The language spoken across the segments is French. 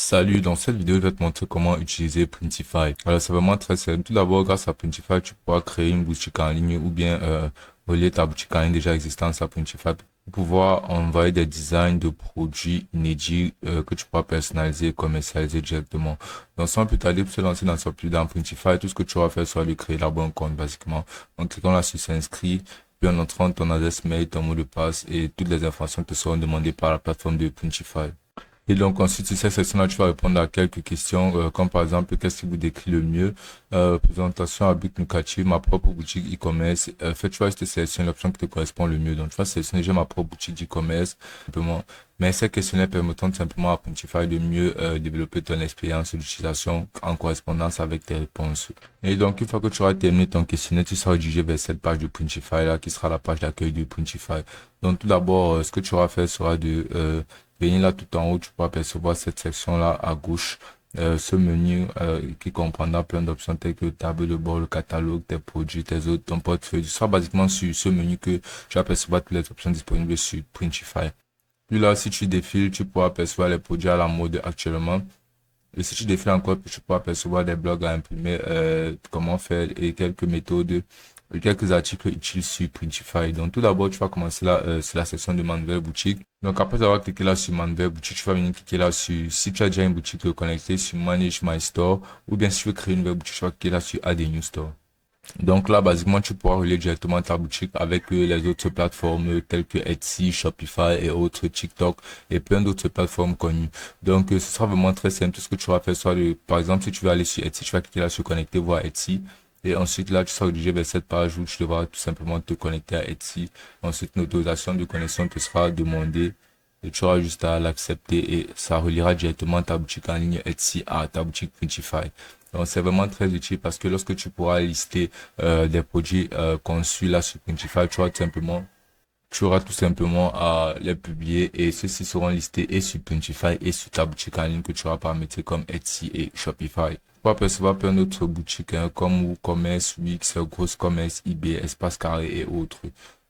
Salut, dans cette vidéo, je vais te montrer comment utiliser Printify. Alors, c'est vraiment très simple. Tout d'abord, grâce à Printify, tu pourras créer une boutique en ligne ou bien relier ta boutique en ligne déjà existante à Printify pour pouvoir envoyer des designs de produits inédits que tu pourras personnaliser et commercialiser directement. Donc, sans plus tarder, pour se lancer dans ce plus dans Printify, tout ce que tu vas faire sera de créer la bonne compte, basiquement. En cliquant là sur s'inscrire, puis en entrant ton adresse mail, ton mot de passe et toutes les informations qui te seront demandées par la plateforme de Printify. Et donc ensuite, sur cette section-là, tu vas répondre à quelques questions, comme par exemple, qu'est-ce qui vous décrit le mieux? Présentation à but lucratif, ma propre boutique e-commerce. Fait, tu vas juste sélectionner l'option qui te correspond le mieux. Donc, tu vas sélectionner, j'ai ma propre boutique d'e-commerce, simplement. Mais ces questionnaires permettant simplement à Printify de mieux développer ton expérience d'utilisation en correspondance avec tes réponses. Et donc, une fois que tu auras terminé ton questionnaire, tu seras dirigé vers cette page de Printify là, qui sera la page d'accueil de Printify. Donc, tout d'abord, ce que tu auras fait sera de venir là tout en haut, tu pourras percevoir cette section-là à gauche. Ce menu qui comprendra plein d'options telles que table de bord, le catalogue, tes produits, tes autres, ton portefeuille. Ce sera basiquement sur ce menu que tu vas percevoir toutes les options disponibles sur Printify. Puis là, si tu défiles, tu pourras percevoir les produits à la mode actuellement. Et si tu défiles encore, tu pourras percevoir des blogs à imprimer, comment faire et quelques méthodes, quelques articles utiles sur Printify. Donc tout d'abord, tu vas commencer là, sur la section de Manuel Boutique. Donc après avoir cliqué là sur Manuel Boutique, tu vas venir cliquer là sur, si tu as déjà une boutique connectée, sur Manage My Store, ou bien si tu veux créer une nouvelle boutique, tu vas cliquer là sur Add a New Store. Donc là, basiquement, tu pourras relier directement ta boutique avec les autres plateformes telles que Etsy, Shopify et autres, TikTok et plein d'autres plateformes connues. Donc, ce sera vraiment très simple. Tout ce que tu vas faire, soit par exemple, si tu veux aller sur Etsy, tu vas cliquer là sur connecter, voir Etsy. Et ensuite, là, tu seras dirigé vers cette page où tu devras tout simplement te connecter à Etsy. Ensuite, une autorisation de connexion te sera demandée. Et tu auras juste à l'accepter et ça reliera directement ta boutique en ligne Etsy à ta boutique Printify. Donc c'est vraiment très utile parce que lorsque tu pourras lister des produits conçus là sur Printify, tu auras tout simplement à les publier et ceux-ci seront listés et sur Printify et sur ta boutique en ligne que tu auras paramétré comme Etsy et Shopify. Tu pourras percevoir plein d'autres boutiques comme WooCommerce, Wix, GrossCommerce, eBay, Espace Carré et autres.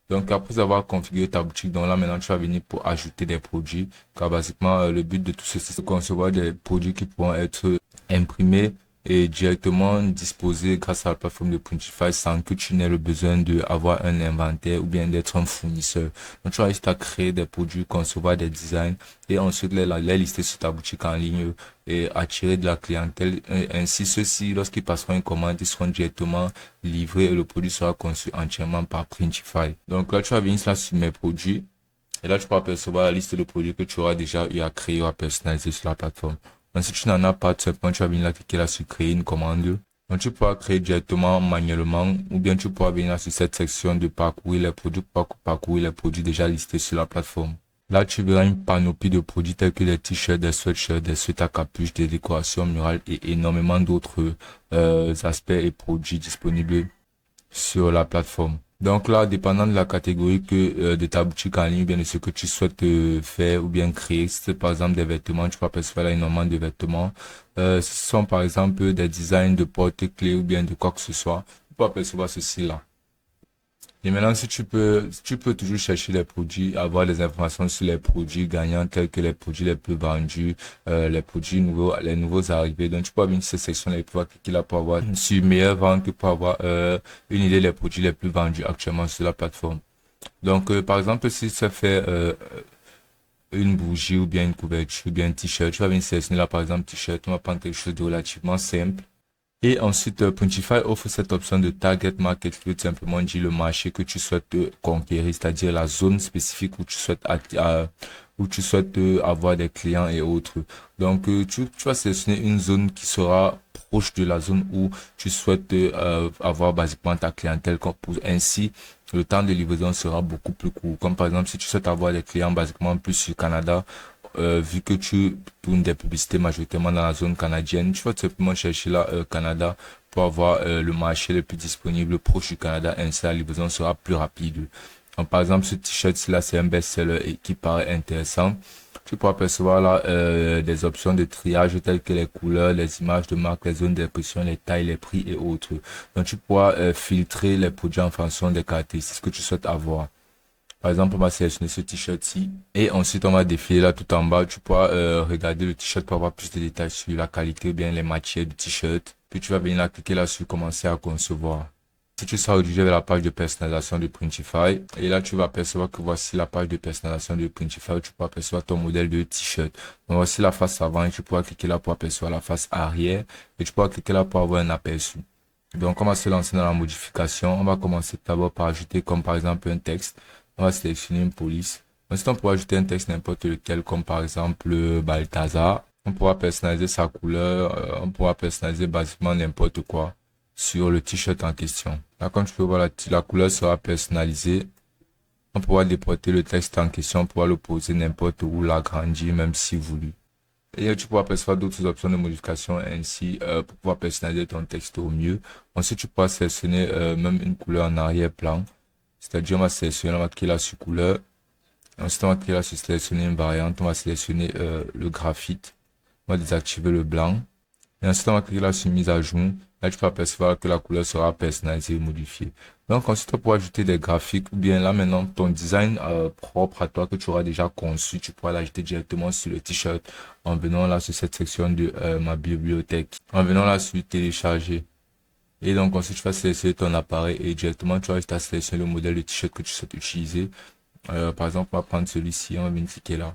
Donc, après avoir configuré ta boutique, donc là, maintenant, tu vas venir pour ajouter des produits. Car basiquement, le but de tout ceci, c'est de concevoir des produits qui pourront être imprimés et directement disposés grâce à la plateforme de Printify sans que tu n'aies le besoin d'avoir un inventaire ou bien d'être un fournisseur. Donc, tu vas juste à créer des produits, concevoir des designs et ensuite les lister sur ta boutique en ligne et attirer de la clientèle. Et ainsi, ceux-ci, lorsqu'ils passeront une commande, ils seront directement livrés et le produit sera conçu entièrement par Printify. Donc là, tu vas venir sur mes produits. Et là, tu peux apercevoir la liste de produits que tu auras déjà eu à créer ou à personnaliser sur la plateforme. Donc, si tu n'en as pas, tout simplement, tu vas venir là, cliquer là sur créer une commande. Donc, tu pourras créer directement manuellement ou bien tu pourras venir là sur cette section de parcourir les produits, parcourir les produits déjà listés sur la plateforme. Là, tu verras une panoplie de produits tels que des t-shirts, des sweatshirts, des sweats à capuche, des décorations murales et énormément d'autres aspects et produits disponibles sur la plateforme. Donc là, dépendant de la catégorie de ta boutique en ligne, ou bien de ce que tu souhaites faire ou bien créer, si c'est par exemple des vêtements, tu peux apercevoir là énormément de vêtements. Ce sont par exemple des designs de porte-clés ou bien de quoi que ce soit. Tu peux apercevoir ceci là. Et maintenant, si tu peux toujours chercher les produits, avoir des informations sur les produits gagnants tels que les produits les plus vendus, les produits nouveaux, les nouveaux arrivés. Donc, tu peux avoir une section là et pouvoir cliquer là pour avoir sur meilleure vente, pour avoir une idée des produits les plus vendus actuellement sur la plateforme. Donc, par exemple, si ça fait une bougie ou bien une couverture ou bien un t-shirt, tu vas venir sélectionner là, par exemple, t-shirt, on va prendre quelque chose de relativement simple. Et ensuite, Printify offre cette option de target market qui veut tout simplement dire le marché que tu souhaites conquérir, c'est-à-dire la zone spécifique où tu souhaites avoir des clients et autres. Donc, tu vas sélectionner une zone qui sera proche de la zone où tu souhaites avoir basiquement ta clientèle. Ainsi, le temps de livraison sera beaucoup plus court. Comme par exemple, si tu souhaites avoir des clients basiquement plus sur Canada, vu que tu tournes des publicités majoritairement dans la zone canadienne, tu vas tout simplement chercher là Canada pour avoir le marché le plus disponible proche du Canada, ainsi la livraison sera plus rapide. Donc, par exemple, ce t-shirt là, c'est un best-seller et qui paraît intéressant. Tu pourras percevoir là des options de triage telles que les couleurs, les images de marque, les zones d'impression, les tailles, les prix et autres. Donc tu pourras filtrer les produits en fonction des caractéristiques que tu souhaites avoir. Par exemple, on va sélectionner ce t-shirt-ci et ensuite on va défiler là tout en bas. Tu pourras regarder le t-shirt pour avoir plus de détails sur la qualité ou bien les matières du t-shirt. Puis tu vas venir là, cliquer là sur commencer à concevoir. Si tu seras redirigé vers la page de personnalisation de Printify, et là tu vas apercevoir que voici la page de personnalisation de Printify où tu peux apercevoir ton modèle de t-shirt. Donc voici la face avant et tu pourras cliquer là pour apercevoir la face arrière et tu pourras cliquer là pour avoir un aperçu. Donc on va se lancer dans la modification. On va commencer d'abord par ajouter comme par exemple un texte. On va sélectionner une police. Ensuite on pourra ajouter un texte n'importe lequel comme par exemple Balthazar. On pourra personnaliser sa couleur, on pourra personnaliser basiquement n'importe quoi sur le t-shirt en question. Là, comme tu peux voir, la couleur sera personnalisée. On pourra déporter le texte en question, on pourra le poser n'importe où, l'agrandir même si voulu. Et tu pourras percevoir d'autres options de modification ainsi pour pouvoir personnaliser ton texte au mieux. Ensuite, tu pourras sélectionner même une couleur en arrière-plan. C'est-à-dire, on va sélectionner, on va cliquer là sur couleur. Ensuite, on va cliquer là sur sélectionner une variante. On va sélectionner le graphite. On va désactiver le blanc. Et ensuite, on va cliquer là sur mise à jour. Là, tu peux apercevoir que la couleur sera personnalisée et modifiée. Donc, ensuite, pour ajouter des graphiques ou bien là, maintenant, ton design propre à toi que tu auras déjà conçu, tu pourras l'ajouter directement sur le t-shirt en venant là sur cette section de ma bibliothèque. En venant là sur télécharger. Et donc, ensuite, tu vas sélectionner ton appareil et directement, tu vas juste à sélectionner le modèle de t-shirt que tu souhaites utiliser. Par exemple, on va prendre celui-ci, on va venir cliquer là.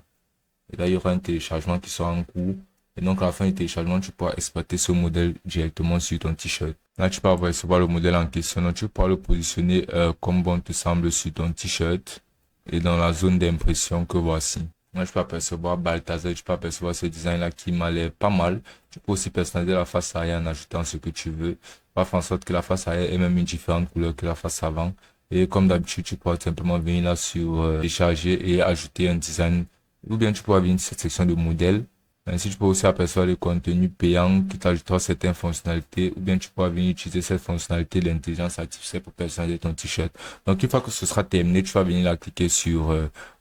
Et là, il y aura un téléchargement qui sera en cours. Et donc, à la fin du téléchargement, tu pourras exploiter ce modèle directement sur ton t-shirt. Là, tu pourras recevoir le modèle en question. Donc, tu pourras le positionner comme bon te semble sur ton t-shirt et dans la zone d'impression que voici. Là, tu peux apercevoir Balthazar, tu peux apercevoir ce design-là qui m'a l'air pas mal. Tu peux aussi personnaliser la face arrière en ajoutant ce que tu veux. On va faire en sorte que la face arrière ait même une différente couleur que la face avant. Et comme d'habitude, tu pourras simplement venir là sur télécharger et ajouter un design. Ou bien tu pourras venir sur cette section de modèles. Ainsi, tu peux aussi apercevoir le contenu payant qui t'ajoutera certaines fonctionnalités ou bien tu pourras venir utiliser cette fonctionnalité de l'intelligence artificielle pour personnaliser ton t-shirt. Donc, une fois que ce sera terminé, tu vas venir là cliquer sur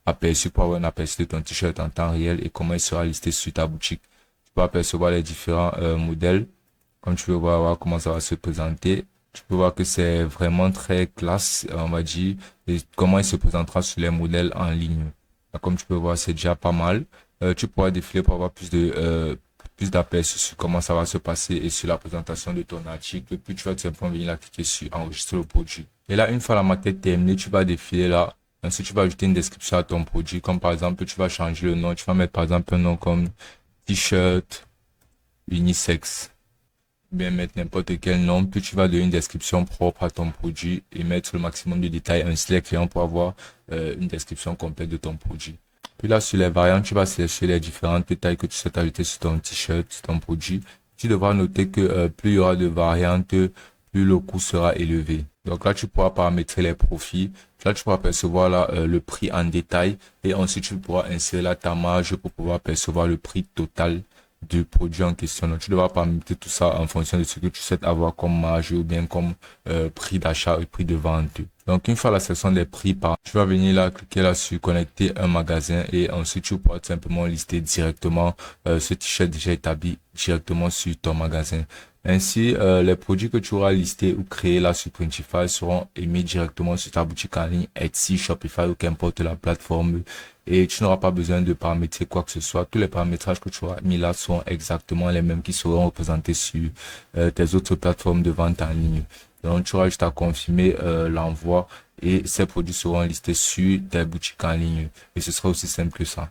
aperçu pour avoir un aperçu de ton t-shirt en temps réel et comment il sera listé sur ta boutique. Tu peux apercevoir les différents modèles. Comme tu peux voir comment ça va se présenter. Tu peux voir que c'est vraiment très classe, on va dire, et comment il se présentera sur les modèles en ligne. Comme tu peux voir, c'est déjà pas mal. Tu pourras défiler pour avoir plus d'aperçus sur comment ça va se passer et sur la présentation de ton article. Puis tu vas tout simplement venir là cliquer sur enregistrer le produit. Et là, une fois la maquette terminée, tu vas défiler là. Ensuite, tu vas ajouter une description à ton produit. Comme par exemple, tu vas changer le nom. Tu vas mettre par exemple un nom comme t-shirt unisex. Bien mettre n'importe quel nom. Puis tu vas donner une description propre à ton produit et mettre le maximum de détails. Ainsi, les clients pour avoir une description complète de ton produit. Puis là, sur les variantes, tu vas sélectionner les différentes tailles que tu souhaites ajouter sur ton t-shirt, sur ton produit. Tu devras noter que plus il y aura de variantes, plus le coût sera élevé. Donc là, tu pourras paramétrer les profils. Là, tu pourras percevoir là, le prix en détail. Et ensuite, tu pourras insérer là ta marge pour pouvoir percevoir le prix total du produit en question. Donc, tu devras paramétrer tout ça en fonction de ce que tu souhaites avoir comme marge ou bien comme prix d'achat et prix de vente. Donc, une fois la section des prix, tu vas venir là, cliquer là sur connecter un magasin et ensuite tu pourras tout simplement lister directement ce t-shirt déjà établi directement sur ton magasin. Ainsi, les produits que tu auras listés ou créés là sur Printify seront émis directement sur ta boutique en ligne Etsy, Shopify ou qu'importe la plateforme. Et tu n'auras pas besoin de paramétrer quoi que ce soit. Tous les paramétrages que tu auras mis là sont exactement les mêmes qui seront représentés sur tes autres plateformes de vente en ligne. Donc, tu auras juste à confirmer l'envoi et ces produits seront listés sur tes boutiques en ligne. Et ce sera aussi simple que ça.